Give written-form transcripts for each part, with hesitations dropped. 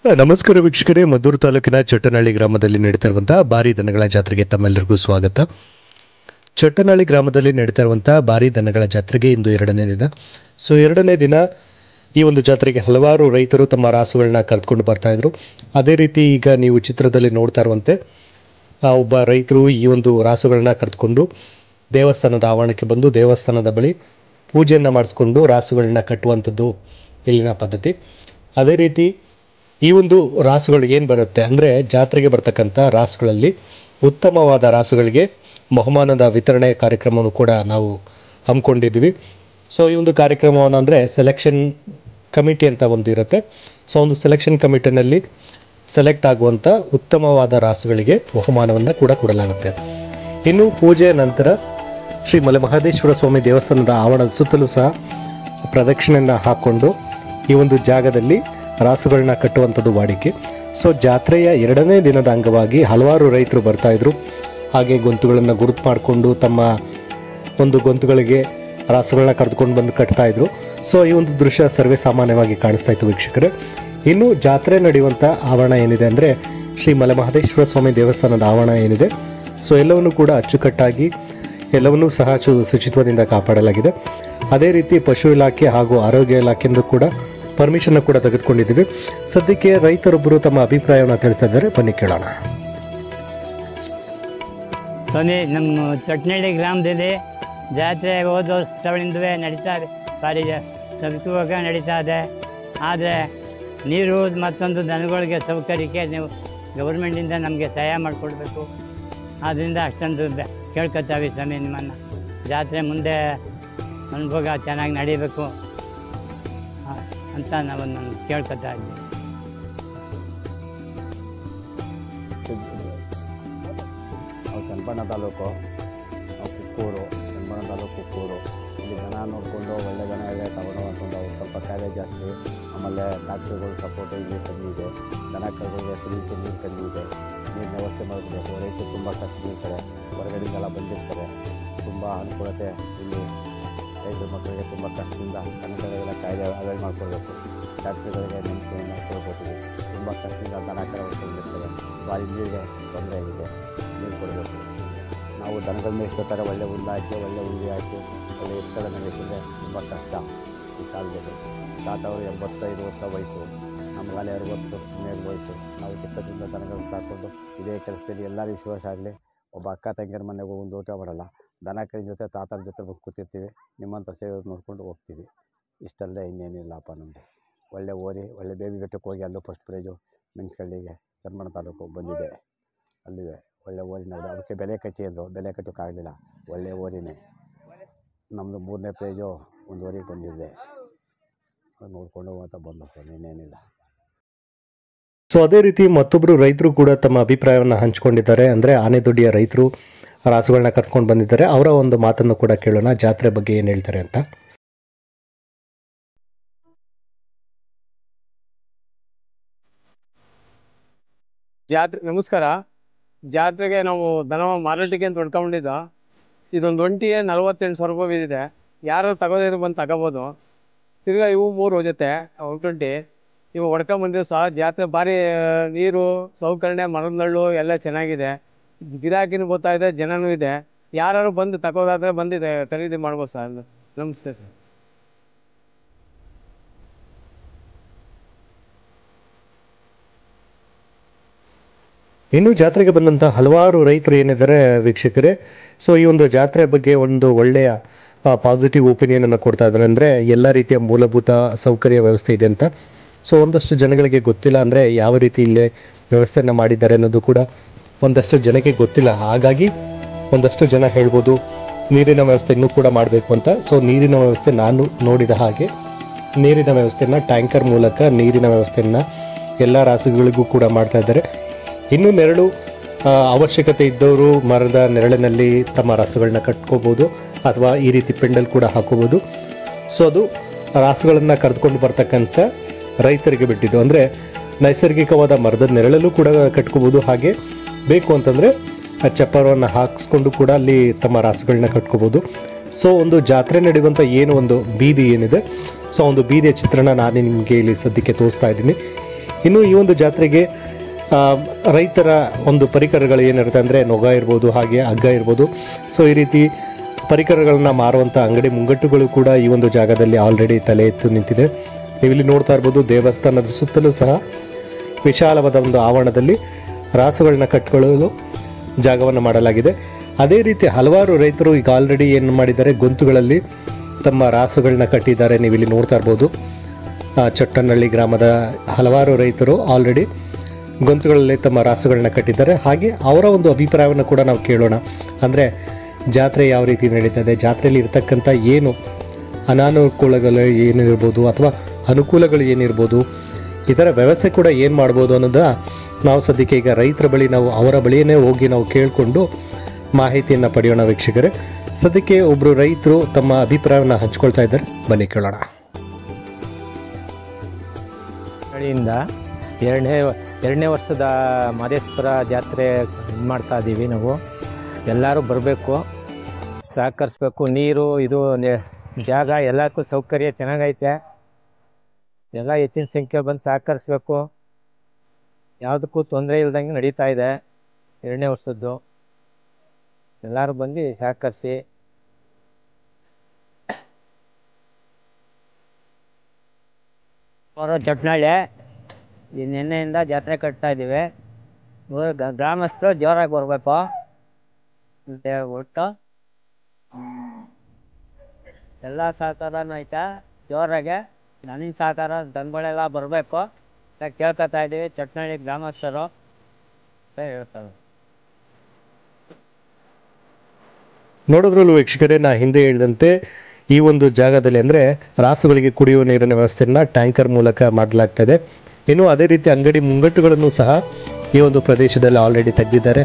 ನಮಸ್ಕಾರ ವೀಕ್ಷಕರೇ, ಮದ್ದೂರು ತಾಲೂಕಿನ ಚಟ್ಟನಹಳ್ಳಿ ಗ್ರಾಮದಲ್ಲಿ ನಡೀತಾ ಇರುವಂತಹ ಭಾರಿ ದನಗಳ ಜಾತ್ರೆಗೆ ತಮ್ಮೆಲ್ಲರಿಗೂ ಸ್ವಾಗತ. ಚಟ್ಟನಹಳ್ಳಿ ಗ್ರಾಮದಲ್ಲಿ ನಡೀತಾ ಇರುವಂತಹ ಭಾರಿ ದನಗಳ ಜಾತ್ರೆಗೆ ಇಂದು ಎರಡನೇ ದಿನ. ಎರಡನೇ ದಿನ ಈ ಒಂದು ಜಾತ್ರೆಗೆ ಹಲವಾರು ರೈತರು ತಮ್ಮ ರಾಸುಗಳನ್ನ ಕರೆದುಕೊಂಡು ಬರ್ತಾ ಇದ್ರು. ಅದೇ ರೀತಿ ಈಗ ನೀವು ಚಿತ್ರದಲ್ಲಿ ನೋಡ್ತಾ ಇರುವಂತೆ ಒಬ್ಬ ರೈತರು ಈ ಒಂದು ರಾಸುಗಳನ್ನ ಕರೆದುಕೊಂಡು ದೇವಸ್ಥಾನದ ಆವರಣಕ್ಕೆ ಬಂದು ದೇವಸ್ಥಾನದ ಬಳಿ ಪೂಜೆಯನ್ನು ಮಾಡಿಸ್ಕೊಂಡು ರಾಸುಗಳನ್ನ ಕಟ್ಟುವಂಥದ್ದು ಇಲ್ಲಿನ ಪದ್ಧತಿ. ಅದೇ ರೀತಿ ಈ ಒಂದು ರಾಸುಗಳು ಏನು ಬರುತ್ತೆ ಅಂದರೆ, ಜಾತ್ರೆಗೆ ಬರ್ತಕ್ಕಂಥ ರಾಸುಗಳಲ್ಲಿ ಉತ್ತಮವಾದ ರಾಸುಗಳಿಗೆ ಬಹುಮಾನದ ವಿತರಣೆ ಕಾರ್ಯಕ್ರಮವನ್ನು ಕೂಡ ನಾವು ಹಮ್ಮಿಕೊಂಡಿದ್ವಿ. ಈ ಒಂದು ಕಾರ್ಯಕ್ರಮವನ್ನು ಅಂದರೆ ಸೆಲೆಕ್ಷನ್ ಕಮಿಟಿ ಅಂತ ಒಂದು ಇರುತ್ತೆ. ಒಂದು ಸೆಲೆಕ್ಷನ್ ಕಮಿಟಿನಲ್ಲಿ ಸೆಲೆಕ್ಟ್ ಆಗುವಂಥ ಉತ್ತಮವಾದ ರಾಸುಗಳಿಗೆ ಬಹುಮಾನವನ್ನು ಕೂಡ ಕೊಡಲಾಗುತ್ತೆ. ಇನ್ನು ಪೂಜೆಯ ನಂತರ ಶ್ರೀ ಮಲೆಮಹದೇಶ್ವರ ಸ್ವಾಮಿ ದೇವಸ್ಥಾನದ ಆವರಣದ ಸುತ್ತಲೂ ಸಹ ಪ್ರದಕ್ಷಿಣೆಯನ್ನು ಹಾಕ್ಕೊಂಡು ಈ ಒಂದು ಜಾಗದಲ್ಲಿ ರಾಸುಗಳನ್ನ ಕಟ್ಟುವಂಥದ್ದು ವಾಡಿಕೆ. ಜಾತ್ರೆಯ ಎರಡನೇ ದಿನದ ಅಂಗವಾಗಿ ಹಲವಾರು ರೈತರು ಬರ್ತಾಯಿದ್ರು. ಹಾಗೆ ಗೊಂತುಗಳನ್ನು ಗುರುತು ಮಾಡಿಕೊಂಡು ತಮ್ಮ ಒಂದು ಗೊಂತುಗಳಿಗೆ ರಾಸುಗಳನ್ನ ಕರೆದುಕೊಂಡು ಬಂದು ಕಟ್ತಾಯಿದ್ರು. ಈ ಒಂದು ದೃಶ್ಯ ಸರ್ವೇ ಸಾಮಾನ್ಯವಾಗಿ ಕಾಣಿಸ್ತಾ ಇತ್ತು ವೀಕ್ಷಕರೇ. ಇನ್ನು ಜಾತ್ರೆ ನಡೆಯುವಂಥ ಆವರಣ ಏನಿದೆ ಅಂದರೆ ಶ್ರೀ ಮಲೆಮಹದೇಶ್ವರ ಸ್ವಾಮಿ ದೇವಸ್ಥಾನದ ಆವರಣ ಏನಿದೆ, ಎಲ್ಲವನ್ನೂ ಕೂಡ ಅಚ್ಚುಕಟ್ಟಾಗಿ ಎಲ್ಲವನ್ನೂ ಸಹ ಶುಚಿತ್ವದಿಂದ ಕಾಪಾಡಲಾಗಿದೆ. ಅದೇ ರೀತಿ ಪಶು ಇಲಾಖೆ ಹಾಗೂ ಆರೋಗ್ಯ ಇಲಾಖೆಯಿಂದ ಕೂಡ ಪರ್ಮಿಷನ್ ಕೂಡ ತೆಗೆದುಕೊಂಡಿದ್ದೀವಿ. ಸದ್ಯಕ್ಕೆ ರೈತರೊಬ್ಬರು ತಮ್ಮ ಅಭಿಪ್ರಾಯವನ್ನು ತಿಳಿಸ್ತಾ ಇದ್ದಾರೆ, ಬನ್ನಿ ಕೇಳೋಣ. ನಮ್ಮ ಚಟ್ನಳ್ಳಿ ಗ್ರಾಮದಲ್ಲಿ ಜಾತ್ರೆ ಹೋದ ವರ್ಷಗಳಿಂದಲೇ ನಡೀತಾ ಇದೆ, ಭಾರಿ ಸವಿಸುವಾಗ ನಡೀತಾ ಇದೆ. ಆದರೆ ನೀರು ಮತ್ತೊಂದು ದನಗಳಿಗೆ ಸೌಕರ್ಯಕ್ಕೆ ನೀವು ಗೌರ್ಮೆಂಟಿಂದ ನಮಗೆ ಸಹಾಯ ಮಾಡಿಕೊಡ್ಬೇಕು. ಆದ್ದರಿಂದ ಅಷ್ಟೊಂದು ಕೇಳ್ಕೊತಾವೆ ಸ್ವಾಮಿ, ನಿಮ್ಮನ್ನು ಜಾತ್ರೆ ಮುಂದೆ ಅನುಭೋಗ ಚೆನ್ನಾಗಿ ನಡೀಬೇಕು ಅಂತ ನಾವು ಕೇಳ್ಕೊತಾ ಇದ್ದೀವಿ. ನಾವು ಚನ್ನಪಣ್ಣ ತಾಲೂಕು, ನಾವು ಕುಕ್ಕೂರು, ಚನ್ನಪಣ್ಣ ತಾಲೂಕು ಕುಕ್ಕೂರು. ಇಲ್ಲಿ ದನ ನೋಡಿಕೊಂಡು ಒಳ್ಳೆ ದನ ಇದೆ ತಗೊಂಡು ಅಂತಂದು ಅವ್ರು ಸ್ವಲ್ಪ ಕಾಯಿಲೆ ಜಾಸ್ತಿ. ಆಮೇಲೆ ಡಾಕ್ಟ್ರುಗಳು ಸಪೋರ್ಟು ಇಲ್ಲಿ ಕಮ್ಮಿ ಇದೆ. ದನ ಕರುಗಳಿಗೆ ಕುಡಿಯೋಕ್ಕೆ ನೀರು ಕಮ್ಮಿ ಇದೆ. ನೀರಿನ ವ್ಯವಸ್ಥೆ ಮಾಡಬೇಕು. ರೈತರು ತುಂಬ ಕಷ್ಟಗಳಿರ್ತಾರೆ, ಹೊರಗಡೆಯಿಂದೆಲ್ಲ ಬಂದಿರ್ತಾರೆ. ತುಂಬ ಅನುಕೂಲತೆ ಇಲ್ಲಿ ರೈತರ ಮಕ್ಕಳಿಗೆ ತುಂಬ ಕಷ್ಟದಿಂದ ದನಗಳಿಗೆಲ್ಲ ಕಾಯಿಲೆ ಅವಾಯ್ಡ್ ಮಾಡ್ಕೊಳ್ಬೇಕು. ಡಾಕ್ಟ್ರುಗಳಿಗೆ ನೆನಪು ಮಾಡ್ಕೊಳ್ಬೇಕು. ತುಂಬ ಕಷ್ಟದಿಂದ ದನ ಕರ ಹೊಡ್ಕೊಂಡಿರ್ತಾರೆ. ಭಾರಿ ನೀರಿಗೆ ತೊಂದರೆ ಆಗಿದೆ, ನೀರು ಕೊಡಬೇಕು. ನಾವು ದನಗಳು ಮೇಯಿಸ್ಬೇಕಾದ್ರೆ ಒಳ್ಳೆ ಹುಲ್ಲು ಹಾಕಿ, ಒಳ್ಳೆ ಹುಲ್ಲು ಹಾಕಿ, ಒಳ್ಳೆ ಎತ್ತುಗಳನ್ನು ಮೇಯಿಸಿದ್ರೆ ತುಂಬ ಕಷ್ಟ ಈ ಕಾಲದಲ್ಲಿ. ತಾತವರು 85 ವರ್ಷ ವಯಸ್ಸು, ನಮಗಾಲೆ 60 ವರ್ಷ ವಯಸ್ಸು. ನಾವು ಚಿಕ್ಕದಿಂದ ದನಗಳು ಸಾಕೊಂಡು ಇದೇ ಕೆಲಸದಲ್ಲಿ ಎಲ್ಲರೂ ವಿಶ್ವಾಸ ಆಗಲಿ. ಒಬ್ಬ ಅಕ್ಕ ತಂಗಿಯರ ಮನೆಗೆ ಒಂದು ಊಟ ಮಾಡಲ್ಲ, ದನ ಕೈ ಜೊತೆ ತಾತರ ಜೊತೆ ಬಂದು ಕೂತಿರ್ತೀವಿ. ನಿಮ್ಮಂಥ ಸೇವೆ ನೋಡ್ಕೊಂಡು ಹೋಗ್ತೀವಿ. ಇಷ್ಟಲ್ಲದೆ ಇನ್ನೇನಿಲ್ಲಪ್ಪ ನಮಗೆ. ಒಳ್ಳೆ ಓರಿ, ಒಳ್ಳೆ ಬೇಬಿ ಬೆಟ್ಟಕ್ಕೆ ಹೋಗಿ ಅಲ್ಲೂ ಫಸ್ಟ್ ಪ್ರೈಜು ಮೆಣಸ್ಕಳ್ಳಿಗೆ ಚನ್ನಪಣ್ಣ ತಾಲೂಕು ಬಂದಿದೆ. ಅಲ್ಲಿವೆ ಒಳ್ಳೆ ಓರಿ ನೋಡಿ, ಅದಕ್ಕೆ ಬೆಲೆ ಕಟ್ಟಿ ಅಂದರು, ಬೆಲೆ ಕಟ್ಟೋಕ್ಕಾಗಲಿಲ್ಲ. ಒಳ್ಳೆ ಓರಿನೇ ನಮ್ಮದು 3ನೇ ಪ್ರೈಜು ಒಂದು ಓರಿಗೆ ಬಂದಿದೆ. ನೋಡ್ಕೊಂಡು ಹೋಗುವಂಥ ಬಂದು ಸರ್, ಇನ್ನೇನಿಲ್ಲ. ಅದೇ ರೀತಿ ಮತ್ತೊಬ್ಬರು ರೈತರು ಕೂಡ ತಮ್ಮ ಅಭಿಪ್ರಾಯವನ್ನು ಹಂಚಿಕೊಂಡಿದ್ದಾರೆ. ಅಂದರೆ ಆನೆದೊಡ್ಡಿಯ ರೈತರು ರಾಸುಗಳನ್ನ ಕರ್ಕೊಂಡು ಬಂದಿದ್ದಾರೆ. ಅವರ ಒಂದು ಮಾತನ್ನು ಕೂಡ ಕೇಳೋಣ, ಜಾತ್ರೆ ಬಗ್ಗೆ ಏನು ಹೇಳ್ತಾರೆ ಅಂತ. ನಮಸ್ಕಾರ. ಜಾತ್ರೆಗೆ ನಾವು ದನ ಮಾರಾಟಕ್ಕೆ ಅಂತ ಹೊಡ್ಕೊಂಡಿದ್ದ. ಇದೊಂದು ಒಂಟಿಗೆ 48,000 ರೂಪಾಯಿ ಬಿದ್ದಿದೆ. ಯಾರು ತಗೋದಿದ್ರು ಬಂದು ತಗೋಬೋದು. ತಿರ್ಗಾ ಇವು 3 ಜೊತೆ ಒಂಟೊಂಟಿ ಇವು ಹೊಡ್ಕೊಂಬಂದಿದ್ದು ಸಹ. ಜಾತ್ರೆ ಭಾರಿ ನೀರು ಸೌಕರ್ಯ, ಮರದ ನಳ್ಳು ಎಲ್ಲ ಚೆನ್ನಾಗಿದೆ. ಗಿರಾಕಿನೂ ಬರ್ತಾ ಇದೆ, ಜನನೂ ಇದೆ. ಯಾರು ಬಂದು ತಗೋದಾದ್ರೆ ಬಂದಿದೆ ಖರೀದಿ ಮಾಡ್ಬೋದು ಸರ್. ನಮಸ್ತೆ ಸರ್. ಇನ್ನು ಜಾತ್ರೆಗೆ ಬಂದಂಥ ಹಲವಾರು ರೈತರು ಏನಿದ್ದಾರೆ ವೀಕ್ಷಕರೇ, ಈ ಒಂದು ಜಾತ್ರೆ ಬಗ್ಗೆ ಒಂದು ಒಳ್ಳೆಯ ಪಾಸಿಟಿವ್ ಒಪಿನಿಯನನ್ನು ಕೊಡ್ತಾ ಇದ್ದಾರೆ. ಅಂದರೆ ಎಲ್ಲ ರೀತಿಯ ಮೂಲಭೂತ ಸೌಕರ್ಯ ವ್ಯವಸ್ಥೆ ಇದೆ ಅಂತ. ಒಂದಷ್ಟು ಜನಗಳಿಗೆ ಗೊತ್ತಿಲ್ಲ, ಅಂದರೆ ಯಾವ ರೀತಿ ಇಲ್ಲೇ ವ್ಯವಸ್ಥೆಯನ್ನು ಮಾಡಿದ್ದಾರೆ ಅನ್ನೋದು ಕೂಡ ಒಂದಷ್ಟು ಜನಕ್ಕೆ ಗೊತ್ತಿಲ್ಲ. ಹಾಗಾಗಿ ಒಂದಷ್ಟು ಜನ ಹೇಳ್ಬೋದು ನೀರಿನ ವ್ಯವಸ್ಥೆ ಇನ್ನೂ ಕೂಡ ಮಾಡಬೇಕು ಅಂತ. ನೀರಿನ ವ್ಯವಸ್ಥೆ ನಾನು ನೋಡಿದ ಹಾಗೆ ನೀರಿನ ವ್ಯವಸ್ಥೆಯನ್ನು ಟ್ಯಾಂಕರ್ ಮೂಲಕ ನೀರಿನ ವ್ಯವಸ್ಥೆಯನ್ನು ಎಲ್ಲ ರಾಸುಗಳಿಗೂ ಕೂಡ ಮಾಡ್ತಾ ಇದ್ದಾರೆ. ಇನ್ನೂ ನೆರಳು ಅವಶ್ಯಕತೆ ಇದ್ದವರು ಮರದ ನೆರಳಿನಲ್ಲಿ ತಮ್ಮ ರಾಸುಗಳನ್ನ ಕಟ್ಕೋಬೋದು, ಅಥವಾ ಈ ರೀತಿ ಪೆಂಡಲ್ ಕೂಡ ಹಾಕೋಬೋದು. ಅದು ರಾಸುಗಳನ್ನು ಕರೆದುಕೊಂಡು ಬರ್ತಕ್ಕಂಥ ರೈತರಿಗೆ ಬಿಟ್ಟಿದ್ದು. ಅಂದರೆ ನೈಸರ್ಗಿಕವಾದ ಮರದ ನೆರಳಲ್ಲೂ ಕೂಡ ಕಟ್ಕೋಬೋದು. ಹಾಗೆ ಬೇಕು ಅಂತಂದರೆ ಚಪ್ಪರವನ್ನು ಹಾಕಿಸ್ಕೊಂಡು ಕೂಡ ಅಲ್ಲಿ ತಮ್ಮ ರಾಸುಗಳನ್ನ ಕಟ್ಕೋಬೋದು. ಒಂದು ಜಾತ್ರೆ ನಡೆಯುವಂಥ ಏನು ಒಂದು ಬೀದಿ ಏನಿದೆ, ಒಂದು ಬೀದಿಯ ಚಿತ್ರಣ ನಾನು ನಿಮಗೆ ಇಲ್ಲಿ ಸದ್ಯಕ್ಕೆ ತೋರಿಸ್ತಾ ಇದ್ದೀನಿ. ಇನ್ನು ಈ ಒಂದು ಜಾತ್ರೆಗೆ ರೈತರ ಒಂದು ಪರಿಕರಗಳು ಏನಿರುತ್ತೆ ಅಂದರೆ ನೊಗ ಇರ್ಬೋದು, ಹಾಗೆ ಹಗ್ಗ ಇರ್ಬೋದು. ಸೊ ಈ ರೀತಿ ಪರಿಕರಗಳನ್ನ ಮಾರುವಂಥ ಅಂಗಡಿ ಮುಂಗಟ್ಟುಗಳು ಕೂಡ ಈ ಒಂದು ಜಾಗದಲ್ಲಿ ಆಲ್ರೆಡಿ ತಲೆ ಎತ್ತು ನಿಂತಿದೆ. ನೀವಿಲ್ಲಿ ನೋಡ್ತಾ ಇರ್ಬೋದು, ದೇವಸ್ಥಾನದ ಸುತ್ತಲೂ ಸಹ ವಿಶಾಲವಾದ ಒಂದು ಆವರಣದಲ್ಲಿ ರಾಸುಗಳನ್ನ ಕಟ್ಕೊಳ್ಳಲು ಜಾಗವನ್ನು ಮಾಡಲಾಗಿದೆ. ಅದೇ ರೀತಿ ಹಲವಾರು ರೈತರು ಈಗ ಆಲ್ರೆಡಿ ಏನು ಮಾಡಿದ್ದಾರೆ, ಗೊಂತುಗಳಲ್ಲಿ ತಮ್ಮ ರಾಸುಗಳನ್ನ ಕಟ್ಟಿದ್ದಾರೆ. ನೀವಿಲ್ಲಿ ನೋಡ್ತಾ ಇರ್ಬೋದು, ಚೊಟ್ಟನಹಳ್ಳಿ ಗ್ರಾಮದ ಹಲವಾರು ರೈತರು ಆಲ್ರೆಡಿ ಗೊಂತುಗಳಲ್ಲಿ ತಮ್ಮ ರಾಸುಗಳನ್ನ ಕಟ್ಟಿದ್ದಾರೆ. ಹಾಗೆ ಅವರ ಒಂದು ಅಭಿಪ್ರಾಯವನ್ನು ಕೂಡ ನಾವು ಕೇಳೋಣ. ಅಂದರೆ ಜಾತ್ರೆ ಯಾವ ರೀತಿ ನಡೀತದೆ, ಜಾತ್ರೆಯಲ್ಲಿ ಇರ್ತಕ್ಕಂಥ ಏನು ಅನಾನುಕೂಲಗಳು ಏನಿರ್ಬೋದು ಅಥವಾ ಅನುಕೂಲಗಳು ಏನಿರ್ಬೋದು, ಇದರ ವ್ಯವಸ್ಥೆ ಕೂಡ ಏನು ಮಾಡ್ಬೋದು ಅನ್ನೋದನ್ನ ನಾವು ಸದ್ಯಕ್ಕೆ ಈಗ ರೈತರ ಬಳಿ ನಾವು ಅವರ ಬಳಿಯೇ ಹೋಗಿ ನಾವು ಕೇಳಿಕೊಂಡು ಮಾಹಿತಿಯನ್ನು ಪಡೆಯೋಣ ವೀಕ್ಷಕರೇ. ಸದ್ಯಕ್ಕೆ ಒಬ್ಬರು ರೈತರು ತಮ್ಮ ಅಭಿಪ್ರಾಯವನ್ನು ಹಂಚ್ಕೊಳ್ತಾ ಇದ್ದಾರೆ, ಬನ್ನಿ ಕೇಳೋಣ. ಕಡೆಯಿಂದ ಎರಡನೇ ವರ್ಷದ ಮಾದೇಶ್ವರ ಜಾತ್ರೆ ಇದು ಮಾಡ್ತಾ ಇದ್ದೀವಿ. ನಾವು ಎಲ್ಲರೂ ಬರಬೇಕು, ಸಹಕರಿಸ್ಬೇಕು. ನೀರು ಇದು ಜಾಗ ಎಲ್ಲಕ್ಕೂ ಸೌಕರ್ಯ ಚೆನ್ನಾಗೈತೆ. ಎಲ್ಲ ಹೆಚ್ಚಿನ ಸಂಖ್ಯೆಯಲ್ಲಿ ಬಂದು ಸಹಕರಿಸ್ಬೇಕು. ಯಾವುದಕ್ಕೂ ತೊಂದರೆ ಇಲ್ದಂಗೆ ನಡೀತಾ ಇದೆ ಎರಡನೇ ವರ್ಷದ್ದು. ಎಲ್ಲರೂ ಬಂದು ಸಹಕರಿಸಿ. ಚಟ್ನಳ್ಳಿ ಈ ನಿನ್ನೆಯಿಂದ ಜಾತ್ರೆ ಕಟ್ತಾ ಇದ್ದೀವಿ. ಗ್ರಾಮಸ್ಥರು ಜೋರಾಗಿ ಬರಬೇಕು ಅಂತ ಹೇಳ್ಬಿಟ್ಟು ಎಲ್ಲ ಸಹಕಾರನೂ ಐತೆ. ಜೋರಾಗೆ ನನಗೆ ಸಹಕಾರ ದನಗಳೆಲ್ಲ ಬರಬೇಕು ಅಂತ ಕೇಳ್ಕೊತಾ ಇದ್ದೀವಿ ಚಟ್ನಳ್ಳಿ ಗ್ರಾಮಸ್ಥರು ಅಂತ ಹೇಳ್ತಾರೆ. ನೋಡಿದ್ರಲ್ಲೂ ವೀಕ್ಷಕರೇ, ನಾ ಹಿಂದೆ ಹೇಳಿದಂತೆ ಈ ಒಂದು ಜಾಗದಲ್ಲಿ ಅಂದರೆ ರಾಸುಗಳಿಗೆ ಕುಡಿಯುವ ನೀರಿನ ವ್ಯವಸ್ಥೆಯನ್ನು ಟ್ಯಾಂಕರ್ ಮೂಲಕ ಮಾಡಲಾಗ್ತದೆ. ಇನ್ನು ಅದೇ ರೀತಿ ಅಂಗಡಿ ಮುಂಗಟ್ಟುಗಳನ್ನು ಸಹ ಈ ಒಂದು ಪ್ರದೇಶದಲ್ಲಿ ಆಲ್ರೆಡಿ ತೆಗೆದಿದ್ದಾರೆ.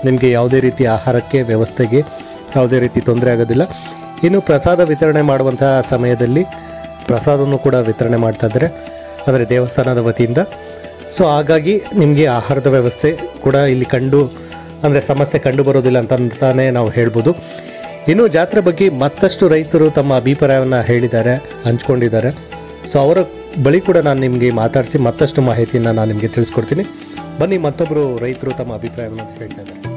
ನಿಮಗೆ ಯಾವುದೇ ರೀತಿ ಆಹಾರಕ್ಕೆ ವ್ಯವಸ್ಥೆಗೆ ಯಾವುದೇ ರೀತಿ ತೊಂದರೆ ಆಗೋದಿಲ್ಲ. ಇನ್ನು ಪ್ರಸಾದ ವಿತರಣೆ ಮಾಡುವಂತಹ ಸಮಯದಲ್ಲಿ ಪ್ರಸಾದವನ್ನು ಕೂಡ ವಿತರಣೆ ಮಾಡ್ತಾ ಇದ್ದಾರೆ, ಅಂದರೆ ದೇವಸ್ಥಾನದ ವತಿಯಿಂದ. ಸೊ ಹಾಗಾಗಿ ನಿಮಗೆ ಆಹಾರದ ವ್ಯವಸ್ಥೆ ಕೂಡ ಇಲ್ಲಿ ಸಮಸ್ಯೆ ಕಂಡು ಬರೋದಿಲ್ಲ ಅಂತಾನೆ ನಾವು ಹೇಳ್ಬೋದು. ಇನ್ನು ಜಾತ್ರೆ ಬಗ್ಗೆ ಮತ್ತಷ್ಟು ರೈತರು ತಮ್ಮ ಅಭಿಪ್ರಾಯವನ್ನು ಹೇಳಿದ್ದಾರೆ, ಹಂಚ್ಕೊಂಡಿದ್ದಾರೆ. ಸೊ ಅವರ ಬಳಿ ಕೂಡ ನಾನು ನಿಮಗೆ ಮಾತಾಡಿಸಿ ಮತ್ತಷ್ಟು ಮಾಹಿತಿಯನ್ನು ನಾನು ನಿಮಗೆ ತಿಳಿಸ್ಕೊಡ್ತೀನಿ. ಬನ್ನಿ, ಮತ್ತೊಬ್ಬರು ರೈತರು ತಮ್ಮ ಅಭಿಪ್ರಾಯವನ್ನು ಹೇಳ್ತಾ ಇದ್ದಾರೆ.